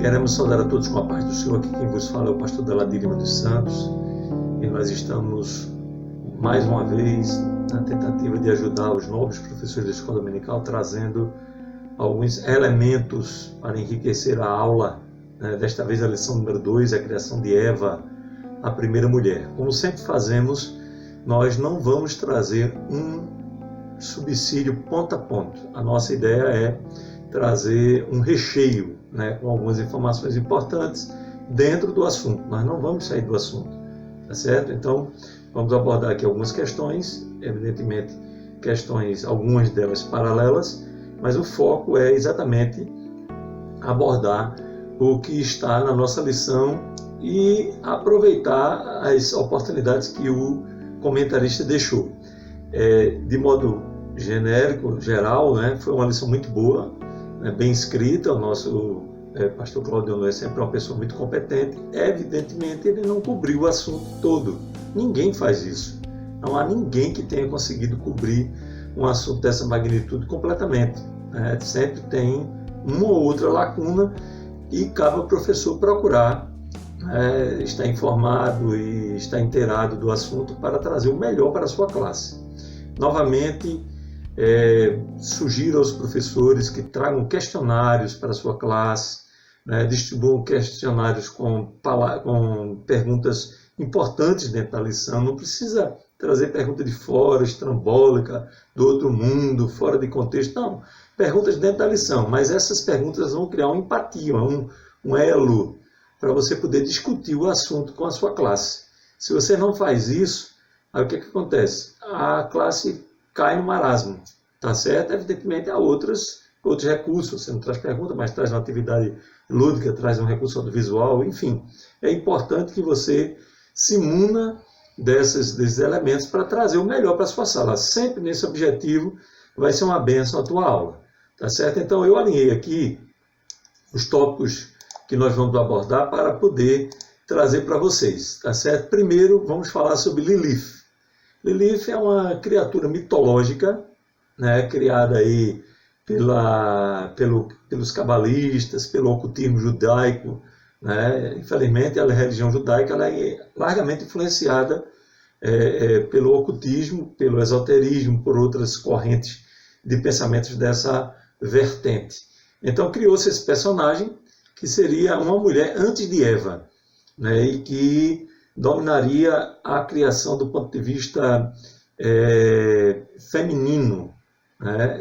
Queremos saudar a todos com a paz do Senhor. Aqui quem vos fala é o pastor Deladir Lima dos Santos. E nós estamos, mais uma vez, na tentativa de ajudar os nobres professores da Escola Dominical, trazendo alguns elementos para enriquecer a aula. Desta vez a lição número 2, a criação de Eva, a primeira mulher. Como sempre fazemos, nós não vamos trazer um subsídio ponto a ponto. A nossa ideia é trazer um recheio, com algumas informações importantes dentro do assunto. Nós não vamos sair do assunto, tá certo? Então, vamos abordar aqui algumas questões, evidentemente questões, algumas delas paralelas, mas o foco é exatamente abordar o que está na nossa lição e aproveitar as oportunidades que o comentarista deixou. De modo genérico, geral, foi uma lição muito boa, bem escrita. O nosso pastor Claudio é sempre uma pessoa muito competente. Evidentemente, ele não cobriu o assunto todo. Ninguém faz isso. Não há ninguém que tenha conseguido cobrir um assunto dessa magnitude completamente. Sempre tem uma ou outra lacuna e cabe ao professor procurar estar informado e estar inteirado do assunto para trazer o melhor para a sua classe. Novamente, sugiro aos professores que tragam questionários para a sua classe, distribuam questionários com perguntas importantes dentro da lição. Não precisa trazer pergunta de fora, estrambólica, do outro mundo, fora de contexto. Não, perguntas dentro da lição, mas essas perguntas vão criar uma empatia, um elo, para você poder discutir o assunto com a sua classe. Se você não faz isso, aí o que acontece? A classe cai no marasmo, tá certo? Evidentemente há outros recursos. Você não traz pergunta, mas traz uma atividade lúdica, traz um recurso audiovisual, enfim. É importante que você se muna desses elementos para trazer o melhor para a sua sala. Sempre nesse objetivo vai ser uma bênção a tua aula, tá certo? Então eu alinhei aqui os tópicos que nós vamos abordar para poder trazer para vocês, tá certo? Primeiro vamos falar sobre Lilith. Lilith é uma criatura mitológica, criada aí pelos cabalistas, pelo ocultismo judaico. Infelizmente, a religião judaica ela é largamente influenciada pelo ocultismo, pelo esoterismo, por outras correntes de pensamentos dessa vertente. Então, criou-se esse personagem que seria uma mulher antes de Eva, e que dominaria a criação do ponto de vista feminino.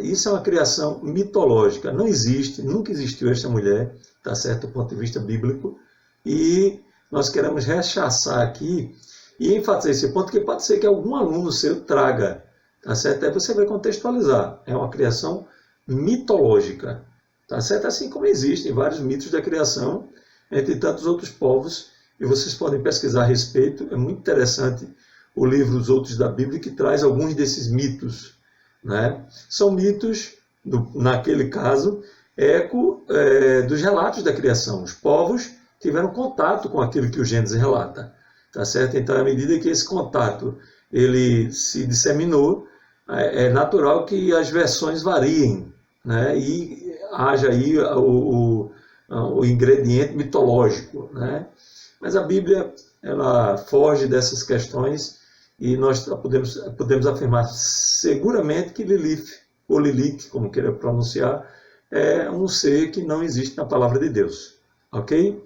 Isso é uma criação mitológica, não existe, nunca existiu esta mulher, tá certo, do ponto de vista bíblico, e nós queremos rechaçar aqui e enfatizar esse ponto, que pode ser que algum aluno seu traga, tá certo? Aí você vai contextualizar, é uma criação mitológica, tá certo? Assim como existem vários mitos da criação, entre tantos outros povos, e vocês podem pesquisar a respeito. É muito interessante o livro Os Outros da Bíblia, que traz alguns desses mitos. São mitos, naquele caso, eco dos relatos da criação. Os povos tiveram contato com aquilo que o Gênesis relata. Tá certo? Então, à medida que esse contato ele se disseminou, é natural que as versões variem, e haja aí o ingrediente mitológico. Mas a Bíblia ela foge dessas questões e nós podemos afirmar seguramente que Lilith, ou Lilith, como queira pronunciar, é um ser que não existe na palavra de Deus. Ok?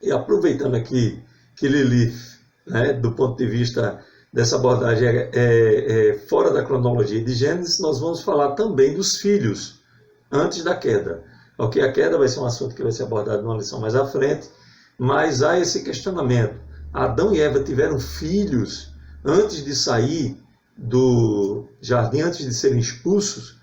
E aproveitando aqui que Lilith, do ponto de vista dessa abordagem, é fora da cronologia de Gênesis, nós vamos falar também dos filhos antes da queda. Ok? A queda vai ser um assunto que vai ser abordado numa lição mais à frente, mas há esse questionamento. Adão e Eva tiveram filhos antes de sair do jardim, antes de serem expulsos?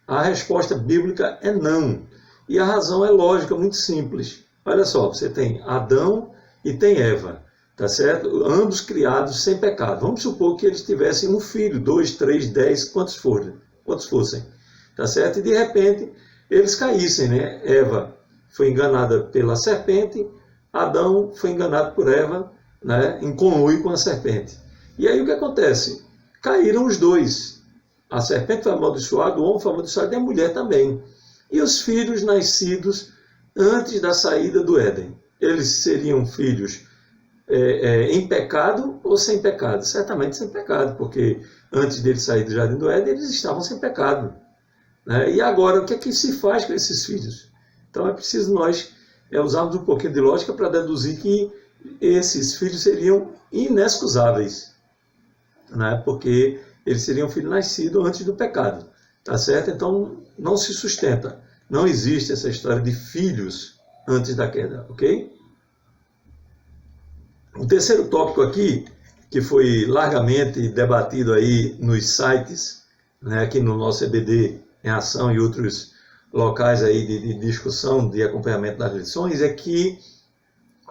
A resposta bíblica é não. E a razão é lógica, muito simples. Olha só, você tem Adão e tem Eva, tá certo? Ambos criados sem pecado. Vamos supor que eles tivessem um filho, 2, 3, 10, quantos fossem, tá certo? E de repente eles caíssem, Eva foi enganada pela serpente, Adão foi enganado por Eva, em conluio com a serpente. E aí o que acontece? Caíram os dois. A serpente foi amaldiçoada, o homem foi amaldiçoado e a mulher também. E os filhos nascidos antes da saída do Éden? Eles seriam filhos em pecado ou sem pecado? Certamente sem pecado, porque antes deles sair do Jardim do Éden, eles estavam sem pecado, né? E agora, o que é que se faz com esses filhos? Então é preciso nós usarmos um pouquinho de lógica para deduzir que esses filhos seriam inexcusáveis, né? Porque eles seriam filhos nascidos antes do pecado, tá certo? Então não se sustenta, não existe essa história de filhos antes da queda, ok? O terceiro tópico aqui, que foi largamente debatido aí nos sites, né, aqui no nosso EBD em Ação e outros locais aí de discussão, de acompanhamento das lições, é que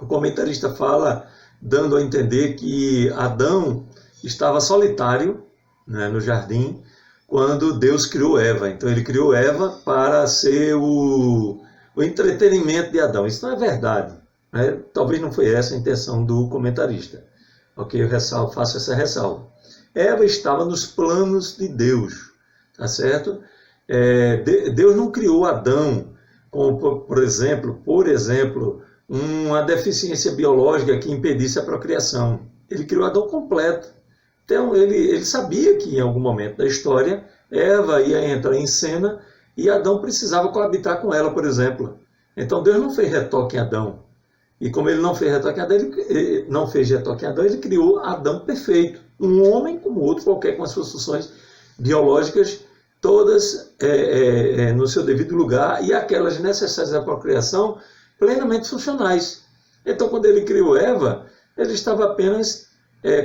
o comentarista fala, dando a entender que Adão estava solitário, né, no jardim, quando Deus criou Eva. Então ele criou Eva para ser o entretenimento de Adão. Isso não é verdade, né? Talvez não foi essa a intenção do comentarista. Ok, eu faço essa ressalva. Eva estava nos planos de Deus, tá certo? Deus não criou Adão com, por exemplo, uma deficiência biológica que impedisse a procriação. Ele criou Adão completo. Então ele sabia que em algum momento da história Eva ia entrar em cena e Adão precisava coabitar com ela, por exemplo. Então Deus não fez retoque em Adão. E como ele não fez retoque em Adão, ele criou Adão perfeito. Um homem como outro qualquer, com as suas funções biológicas, todas no seu devido lugar, e aquelas necessárias à procriação, plenamente funcionais. Então, quando ele criou Eva, ele estava apenas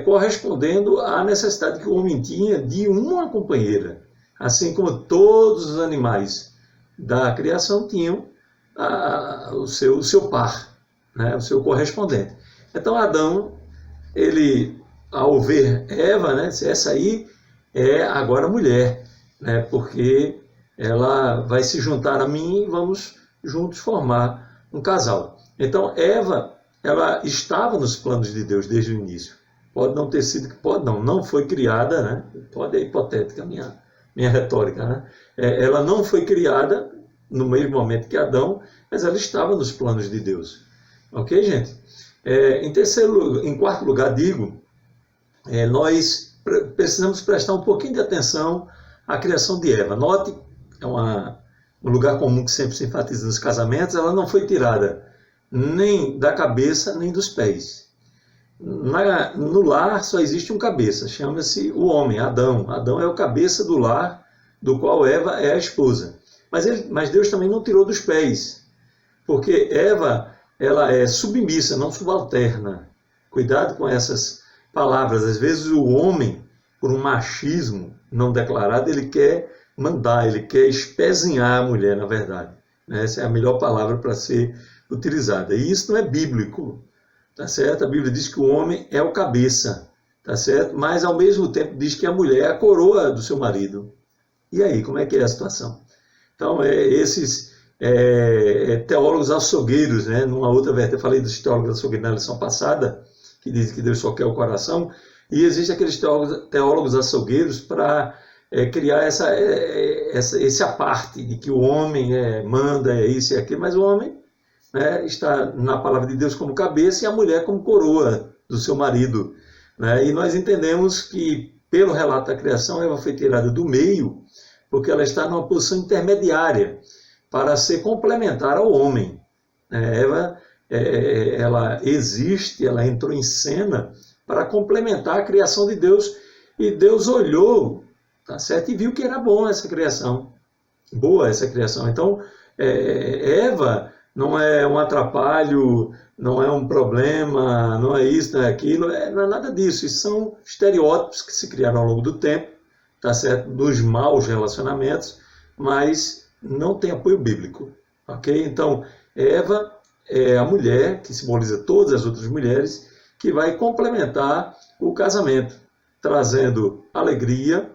correspondendo à necessidade que o homem tinha de uma companheira. Assim como todos os animais da criação tinham o seu par, né, o seu correspondente. Então Adão, ele, ao ver Eva, né, essa aí é agora mulher, né, porque ela vai se juntar a mim e vamos juntos formar um casal. Então Eva, ela estava nos planos de Deus desde o início. Pode não ter sido, não foi criada, né? Pode é hipotética a minha retórica, né? Ela não foi criada no mesmo momento que Adão, mas ela estava nos planos de Deus. Ok, gente? Em quarto lugar, nós precisamos prestar um pouquinho de atenção à criação de Eva. Note, um lugar comum que sempre se enfatiza nos casamentos, ela não foi tirada nem da cabeça, nem dos pés. No lar só existe um cabeça, chama-se o homem, Adão. Adão é o cabeça do lar, do qual Eva é a esposa. Mas Deus também não tirou dos pés, porque Eva, ela é submissa, não subalterna. Cuidado com essas palavras. Às vezes o homem, por um machismo não declarado, ele quer mandar, ele quer espezinhar a mulher, na verdade. Essa é a melhor palavra para ser utilizada. E isso não é bíblico, tá certo? A Bíblia diz que o homem é o cabeça, tá certo? Mas ao mesmo tempo diz que a mulher é a coroa do seu marido. E aí, como é que é a situação? Então, esses teólogos açougueiros, né? Numa outra vertente, eu falei dos teólogos açougueiros na lição passada, que dizem que Deus só quer o coração, e existem aqueles teólogos açougueiros para criar esse aparte de que o homem manda, isso e aquilo, mas o homem, né, está na palavra de Deus como cabeça e a mulher como coroa do seu marido, né? E nós entendemos que, pelo relato da criação, Eva foi tirada do meio, porque ela está numa posição intermediária para ser complementar ao homem. Eva, ela existe, ela entrou em cena para complementar a criação de Deus, e Deus olhou, tá certo, e viu que era bom essa criação, boa essa criação. Então, Eva não é um atrapalho, não é um problema, não é isso, não é aquilo, não é nada disso. Isso são estereótipos que se criaram ao longo do tempo, tá certo, dos maus relacionamentos, mas não tem apoio bíblico, ok? Então, Eva é a mulher que simboliza todas as outras mulheres, que vai complementar o casamento, trazendo alegria,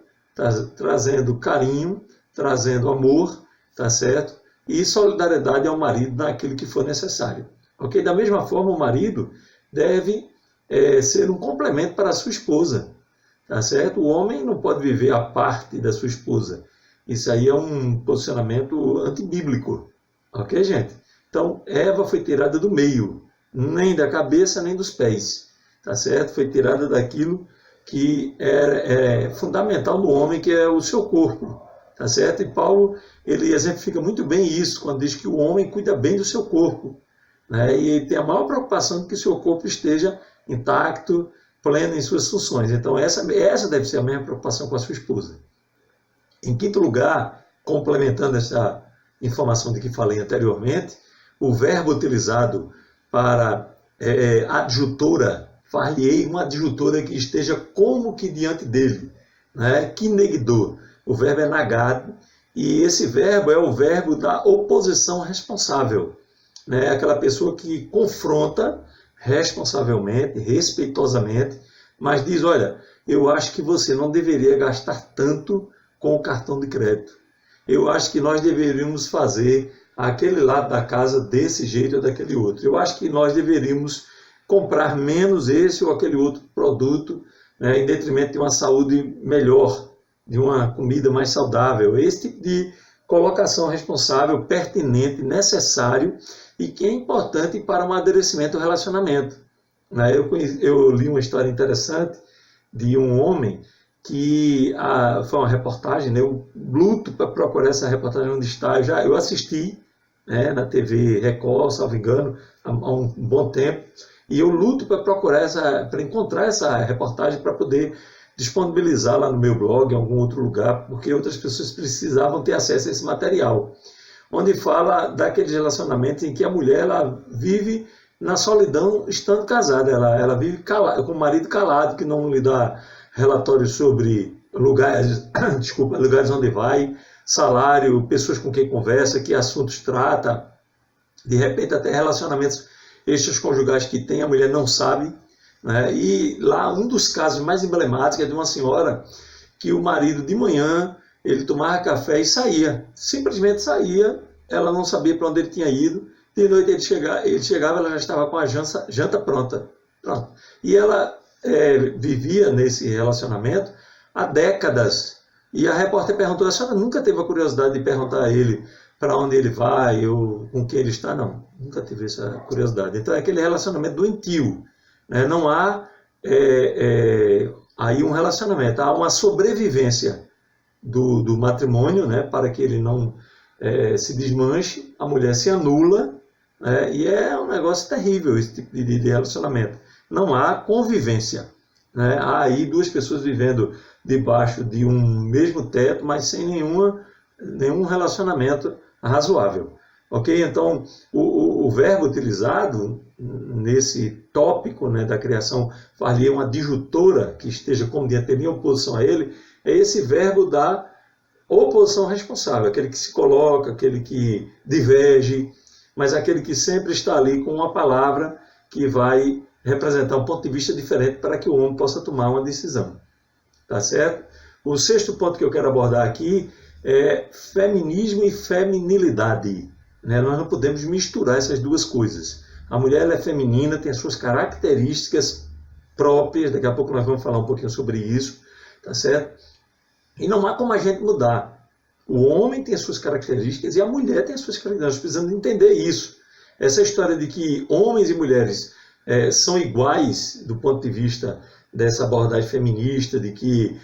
trazendo carinho, trazendo amor, tá certo? E solidariedade ao marido naquilo que for necessário, ok? Da mesma forma, o marido deve ser um complemento para a sua esposa, tá certo? O homem não pode viver à parte da sua esposa. Isso aí é um posicionamento antibíblico, ok, gente? Então, Eva foi tirada do meio, nem da cabeça, nem dos pés, tá certo? Foi tirada daquilo que é fundamental no homem, que é o seu corpo, tá certo? E Paulo, ele exemplifica muito bem isso, quando diz que o homem cuida bem do seu corpo, né? E ele tem a maior preocupação de que o seu corpo esteja intacto, pleno em suas funções. Então, essa deve ser a mesma preocupação com a sua esposa. Em quinto lugar, complementando essa informação de que falei anteriormente, o verbo utilizado para adjutora, far-lhe-ei uma adjutora que esteja como que diante dele, né? Kinegdo. O verbo é nagad, e esse verbo é o verbo da oposição responsável, né? Aquela pessoa que confronta responsavelmente, respeitosamente, mas diz, olha, eu acho que você não deveria gastar tanto com o cartão de crédito. Eu acho que nós deveríamos fazer aquele lado da casa desse jeito ou daquele outro. Eu acho que nós deveríamos comprar menos esse ou aquele outro produto, né, em detrimento de uma saúde melhor, de uma comida mais saudável. Esse tipo de colocação responsável, pertinente, necessário e que é importante para o amadurecimento do relacionamento. Eu li uma história interessante de um homem que foi uma reportagem, né? Eu luto para procurar essa reportagem onde está. Eu assisti, né, na TV Record, salvo engano, há um bom tempo, e eu luto para procurar para encontrar essa reportagem para poder disponibilizar lá no meu blog, em algum outro lugar, porque outras pessoas precisavam ter acesso a esse material, onde fala daqueles relacionamentos em que a mulher ela vive na solidão estando casada, ela vive com o marido calado, que não lhe dá relatórios sobre lugares onde vai, salário, pessoas com quem conversa, que assuntos trata, de repente até relacionamentos extraconjugais que tem, a mulher não sabe, né? E lá um dos casos mais emblemáticos é de uma senhora que o marido de manhã, ele tomava café e saía, simplesmente saía, ela não sabia para onde ele tinha ido, de noite ele chegava, ela já estava com a janta pronta. Pronto. E ela vivia nesse relacionamento há décadas. E a repórter perguntou, a senhora nunca teve a curiosidade de perguntar a ele para onde ele vai ou com quem ele está? Não, nunca tive essa curiosidade. Então é aquele relacionamento doentio, né? Não há aí um relacionamento, há uma sobrevivência do matrimônio, né? Para que ele não se desmanche, a mulher se anula, e é um negócio terrível esse tipo de relacionamento. Não há convivência, né? Há aí duas pessoas vivendo debaixo de um mesmo teto, mas sem nenhum relacionamento razoável. Ok? Então, o verbo utilizado nesse tópico, né, da criação, far-lhe uma adjutora que esteja como diante dele em oposição a ele, é esse verbo da oposição responsável, aquele que se coloca, aquele que diverge, mas aquele que sempre está ali com uma palavra que vai representar um ponto de vista diferente para que o homem possa tomar uma decisão. Tá certo? O sexto ponto que eu quero abordar aqui é feminismo e feminilidade, né? Nós não podemos misturar essas duas coisas. A mulher ela é feminina, tem as suas características próprias, daqui a pouco nós vamos falar um pouquinho sobre isso, tá certo? E não há como a gente mudar. O homem tem as suas características e a mulher tem as suas características. Nós precisamos entender isso. Essa história de que homens e mulheres são iguais do ponto de vista dessa abordagem feminista, de que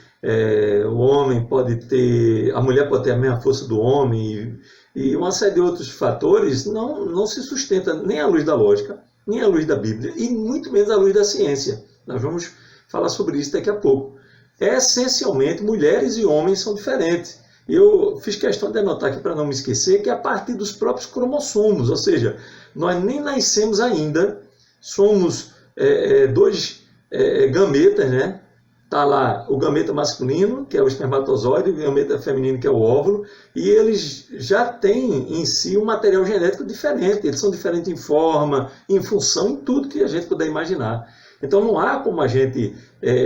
o homem pode ter, a mulher pode ter a mesma força do homem e uma série de outros fatores, não se sustenta nem à luz da lógica, nem à luz da Bíblia e muito menos à luz da ciência. Nós vamos falar sobre isso daqui a pouco. Essencialmente, mulheres e homens são diferentes. Eu fiz questão de anotar aqui para não me esquecer que é a partir dos próprios cromossomos, ou seja, nós nem nascemos ainda, somos dois gametas, né? Está lá o gameta masculino, que é o espermatozoide, e o gameta feminino, que é o óvulo, e eles já têm em si um material genético diferente, eles são diferentes em forma, em função, em tudo que a gente puder imaginar. Então não há como a gente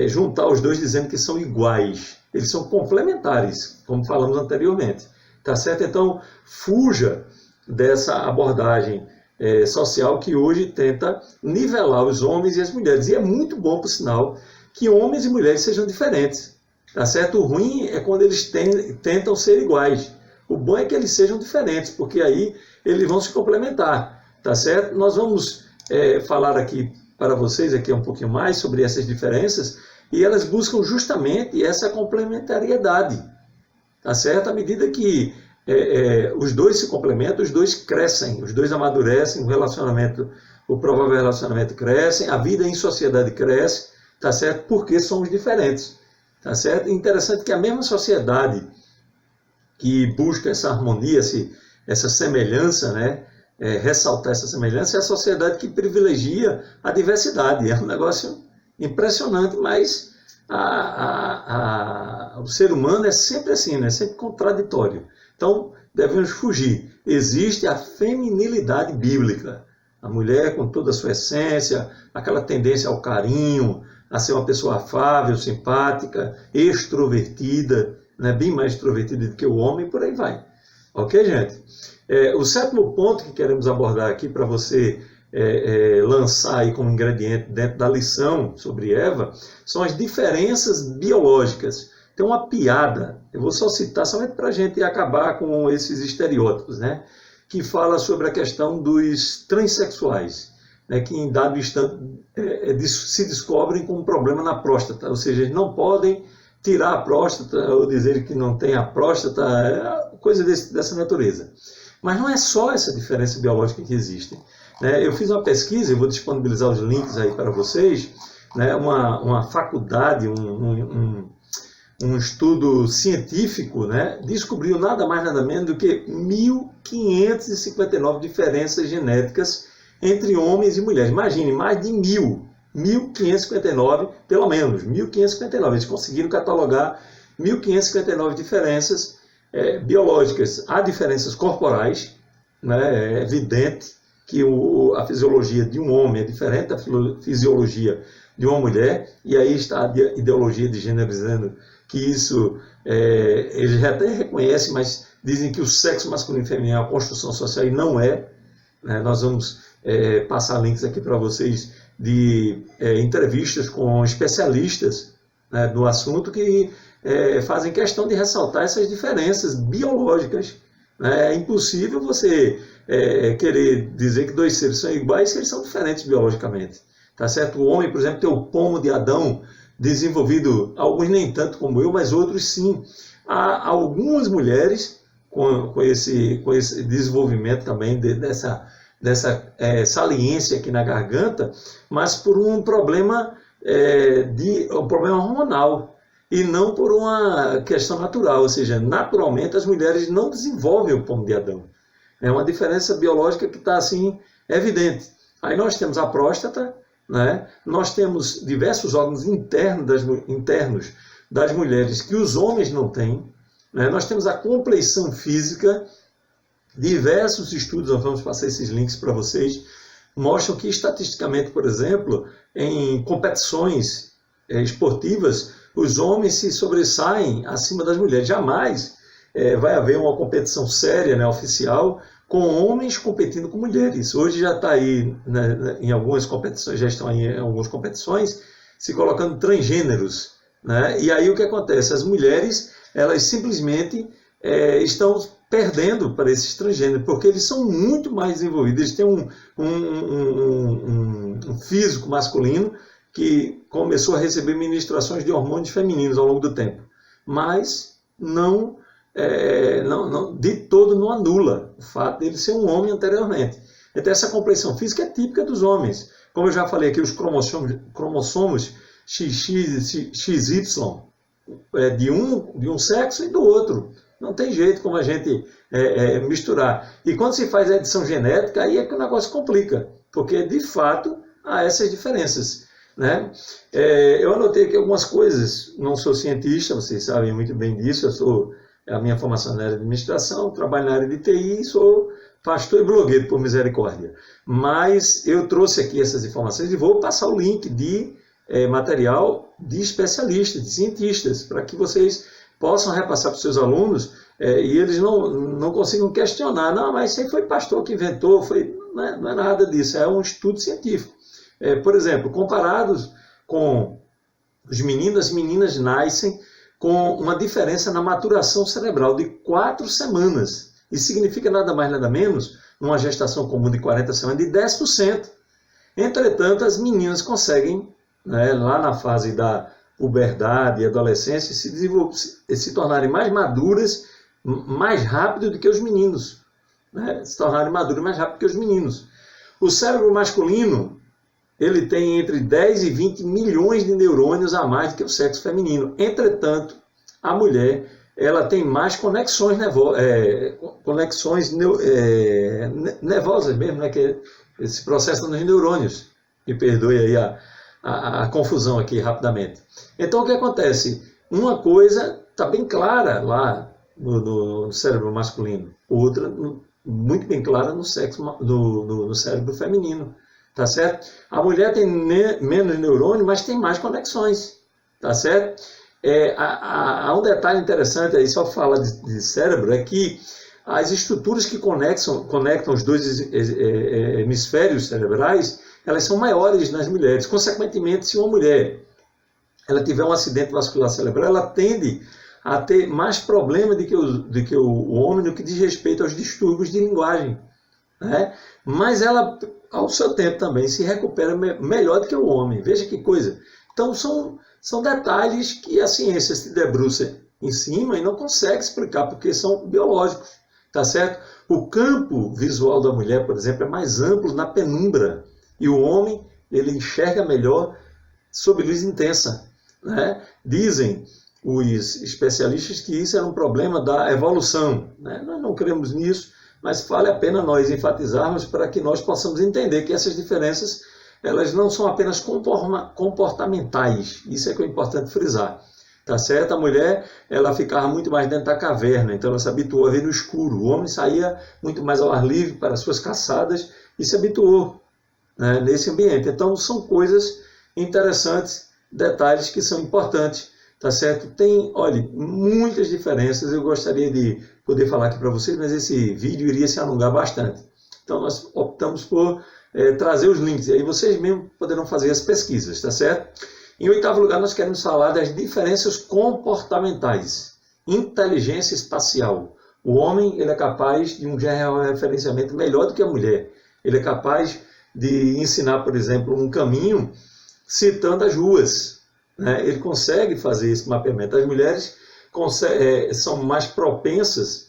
juntar os dois dizendo que são iguais, eles são complementares, como falamos anteriormente. Tá certo? Então fuja dessa abordagem social que hoje tenta nivelar os homens e as mulheres. E é muito bom, por sinal, que homens e mulheres sejam diferentes. Tá certo? O ruim é quando eles tentam ser iguais. O bom é que eles sejam diferentes, porque aí eles vão se complementar, tá certo? Nós vamos falar aqui para vocês aqui um pouquinho mais sobre essas diferenças, e elas buscam justamente essa complementariedade, tá certo? À medida que os dois se complementam, os dois crescem, os dois amadurecem, o provável relacionamento cresce, a vida em sociedade cresce, tá certo? Porque somos diferentes, tá certo? Interessante que a mesma sociedade que busca essa harmonia, essa semelhança, né? Ressaltar essa semelhança, é a sociedade que privilegia a diversidade. É um negócio impressionante, mas o ser humano é sempre assim, né? Sempre contraditório. Então, devemos fugir. Existe a feminilidade bíblica. A mulher com toda a sua essência, aquela tendência ao carinho, a ser uma pessoa afável, simpática, extrovertida, né? Bem mais extrovertida do que o homem, por aí vai. Ok, gente? O 7º ponto que queremos abordar aqui para você lançar aí como ingrediente dentro da lição sobre Eva são as diferenças biológicas. Tem uma piada, eu vou só citar somente para a gente acabar com esses estereótipos, né? Que fala sobre a questão dos transexuais, né? Que em dado instante se descobrem com um problema na próstata, ou seja, eles não podem tirar a próstata ou dizer que não tem a próstata, coisa dessa natureza. Mas não é só essa diferença biológica que existe, né? Eu fiz uma pesquisa, eu vou disponibilizar os links aí para vocês, né? Uma faculdade, um estudo científico, né? Descobriu nada mais nada menos do que 1.559 diferenças genéticas entre homens e mulheres. Imagine, mais de 1.559, pelo menos, 1.559. Eles conseguiram catalogar 1.559 diferenças biológicas. Há diferenças corporais, né? É evidente que a fisiologia de um homem é diferente da fisiologia de uma mulher, e aí está a ideologia de gênero dizendo que isso, eles até reconhecem, mas dizem que o sexo masculino e feminino é uma construção social, e não é. Né? Nós vamos passar links aqui para vocês de entrevistas com especialistas, né, do assunto que fazem questão de ressaltar essas diferenças biológicas. Né? É impossível você querer dizer que dois seres são iguais se eles são diferentes biologicamente. Tá certo? O homem, por exemplo, tem o pomo de Adão desenvolvido, alguns nem tanto como eu, mas outros sim. Há algumas mulheres com esse desenvolvimento também dessa saliência aqui na garganta, mas por um problema hormonal e não por uma questão natural, ou seja, naturalmente as mulheres não desenvolvem o pomo de Adão. É uma diferença biológica que está assim evidente. Aí nós temos a próstata, né? Nós temos diversos órgãos internos das mulheres que os homens não têm, né? Nós temos a compleição física, diversos estudos, nós vamos passar esses links para vocês, mostram que estatisticamente, por exemplo, em competições esportivas, os homens se sobressaem acima das mulheres. Jamais vai haver uma competição séria, né, oficial, com homens competindo com mulheres. Hoje já está aí, né, em algumas competições, já estão aí em algumas competições, se colocando transgêneros. Né? E aí o que acontece? As mulheres, elas simplesmente estão perdendo para esses transgêneros, porque eles são muito mais desenvolvidos, eles têm um físico masculino que começou a receber ministrações de hormônios femininos ao longo do tempo, mas de todo não anula o fato de ele ser um homem anteriormente. Então essa compleição física é típica dos homens. Como eu já falei aqui, os cromossomos XY de um sexo e do outro. Não tem jeito como a gente misturar. E quando se faz a edição genética, aí é que o negócio complica, porque de fato há essas diferenças. Né? Eu anotei aqui algumas coisas, não sou cientista, vocês sabem muito bem disso, a minha formação na área de administração, trabalho na área de TI, sou pastor e blogueiro, por misericórdia. Mas eu trouxe aqui essas informações e vou passar o link de material de especialistas, de cientistas, para que vocês possam repassar para os seus alunos e eles não consigam questionar. Não, mas isso aí foi pastor que inventou, não é nada disso, é um estudo científico. Por exemplo, comparados com os meninos, as meninas nascem com uma diferença na maturação cerebral de 4 semanas. Isso significa nada mais nada menos numa gestação comum de 40 semanas, de 10%. Entretanto, as meninas conseguem, né, lá na fase da puberdade e adolescência, se tornarem mais maduras mais rápido do que os meninos. Né? Se tornarem maduras mais rápido que os meninos. O cérebro masculino, ele tem entre 10 e 20 milhões de neurônios a mais do que o sexo feminino. Entretanto, a mulher, ela tem mais conexões nervosas mesmo, né? Que esse processo nos neurônios. Me perdoe aí a confusão aqui rapidamente. Então, o que acontece? Uma coisa está bem clara lá no cérebro masculino, outra muito bem clara no cérebro feminino. Tá certo? A mulher tem menos neurônio, mas tem mais conexões. Tá certo? Há um detalhe interessante aí, só falar de cérebro, é que as estruturas que conectam os dois hemisférios cerebrais, elas são maiores nas mulheres. Consequentemente, se uma mulher ela tiver um acidente vascular cerebral, ela tende a ter mais problema do que o homem no que diz respeito aos distúrbios de linguagem. Né? Mas ela, ao seu tempo também, se recupera melhor do que o homem. Veja que coisa. Então, são detalhes que a ciência se debruça em cima e não consegue explicar, porque são biológicos. Tá certo? O campo visual da mulher, por exemplo, é mais amplo na penumbra. E o homem, ele enxerga melhor sob luz intensa. Né? Dizem os especialistas que isso era um problema da evolução. Né? Nós não cremos nisso, mas vale a pena nós enfatizarmos para que nós possamos entender que essas diferenças, elas não são apenas comportamentais. Isso é que é importante frisar. Tá certo? A mulher, ela ficava muito mais dentro da caverna, então ela se habituou a ver no escuro. O homem saía muito mais ao ar livre para as suas caçadas e se habituou, né, nesse ambiente. Então, são coisas interessantes, detalhes que são importantes. Tá certo? Tem, olha, muitas diferenças. Eu gostaria de poder falar aqui para vocês, mas esse vídeo iria se alongar bastante. Então, nós optamos por trazer os links. E aí vocês mesmos poderão fazer as pesquisas, tá certo? Em oitavo lugar, nós queremos falar das diferenças comportamentais. Inteligência espacial. O homem, ele é capaz de um georreferenciamento melhor do que a mulher. Ele é capaz de ensinar, por exemplo, um caminho citando as ruas. Né? Ele consegue fazer esse mapeamento. As mulheres são mais propensas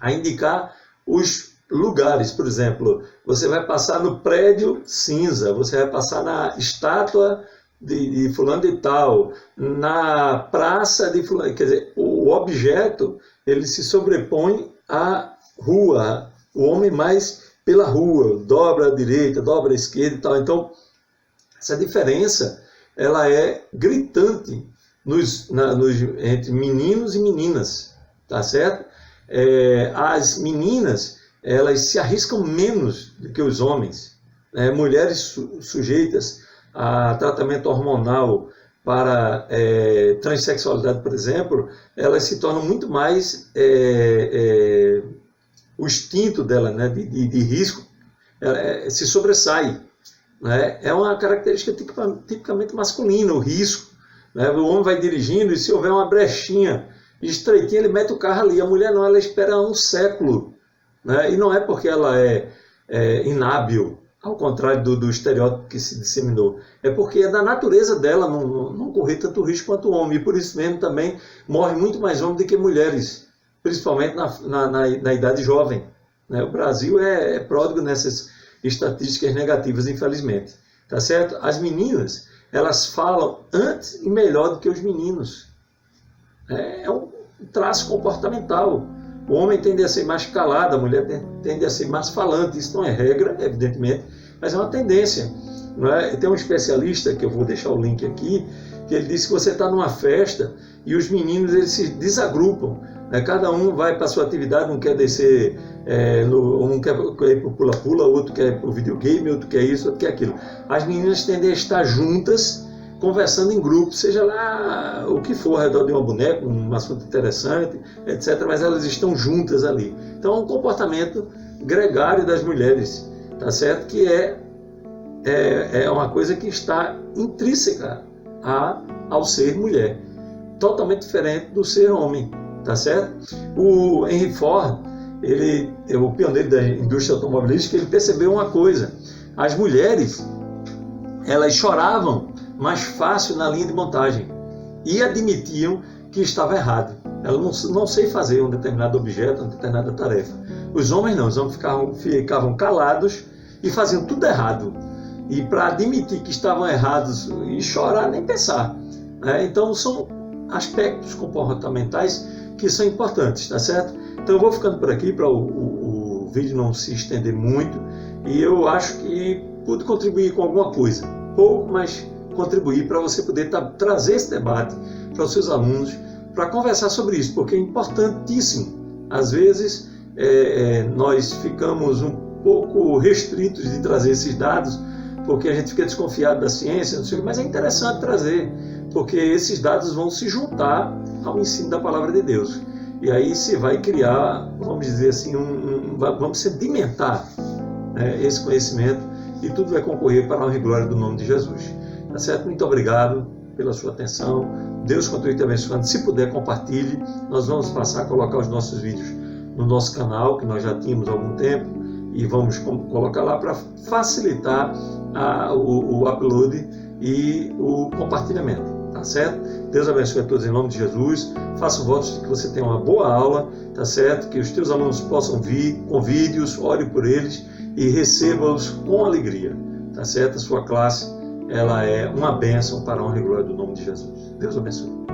a indicar os lugares. Por exemplo, você vai passar no prédio cinza, você vai passar na estátua de fulano de tal, na praça de fulano. Quer dizer, o objeto, ele se sobrepõe à rua. O homem mais pela rua, dobra à direita, dobra à esquerda e tal. Então, essa diferença, ela é gritante entre meninos e meninas, tá certo? As meninas, elas se arriscam menos do que os homens. Mulheres sujeitas a tratamento hormonal para transexualidade, por exemplo, elas se tornam muito mais o instinto dela, né, de risco, se sobressai. Né? É uma característica tipicamente masculina, o risco. Né? O homem vai dirigindo e se houver uma brechinha estreitinha, ele mete o carro ali. A mulher não, ela espera um século. Né? E não é porque ela é inábil, ao contrário do estereótipo que se disseminou. É porque é da natureza dela não correr tanto risco quanto o homem. E por isso mesmo também morre muito mais homens do que mulheres, principalmente na idade jovem. Né? O Brasil é pródigo nessas estatísticas negativas, infelizmente. Tá certo? As meninas, elas falam antes e melhor do que os meninos. É um traço comportamental. O homem tende a ser mais calado, a mulher tende a ser mais falante. Isso não é regra, evidentemente, mas é uma tendência. Não é? Tem um especialista, que eu vou deixar o link aqui, que ele disse que você está numa festa e os meninos eles se desagrupam. Né? Cada um vai para a sua atividade, um quer descer, um quer ir para o pula-pula, outro quer ir para o videogame, outro quer isso, outro quer aquilo. As meninas tendem a estar juntas, conversando em grupo, seja lá o que for, ao redor de uma boneca, um assunto interessante, etc., mas elas estão juntas ali. Então é um comportamento gregário das mulheres, tá certo? Que é uma coisa que está intrínseca ao ser mulher, totalmente diferente do ser homem, tá certo? O Henry Ford, ele é o pioneiro da indústria automobilística, ele percebeu uma coisa: as mulheres, elas choravam mais fácil na linha de montagem e admitiam que estava errado. Elas não sei fazer um determinado objeto, uma determinada tarefa. Os homens não, os homens ficavam calados e faziam tudo errado. E para admitir que estavam errados e chorar, nem pensar. Então são aspectos comportamentais que são importantes, tá certo? Então eu vou ficando por aqui para o vídeo não se estender muito, e eu acho que pude contribuir com alguma coisa, pouco, mas contribuir para você poder trazer esse debate para os seus alunos, para conversar sobre isso, porque é importantíssimo. Às vezes nós ficamos um pouco restritos de trazer esses dados, porque a gente fica desconfiado da ciência, não sei, mas é interessante trazer, porque esses dados vão se juntar ao ensino da palavra de Deus. E aí se vai criar, vamos dizer assim, vamos sedimentar, esse conhecimento, e tudo vai concorrer para a honra e glória do nome de Jesus. Tá certo? Muito obrigado pela sua atenção. Deus continue te abençoando. Se puder, compartilhe. Nós vamos passar a colocar os nossos vídeos no nosso canal, que nós já tínhamos há algum tempo, e vamos colocar lá para facilitar o upload e o compartilhamento. Tá certo? Deus abençoe a todos em nome de Jesus. Faço votos de que você tenha uma boa aula, tá certo? Que os teus alunos possam vir com vídeos, ore por eles e receba-os com alegria, tá certo? A sua classe, ela é uma bênção para a honra e glória do nome de Jesus. Deus abençoe.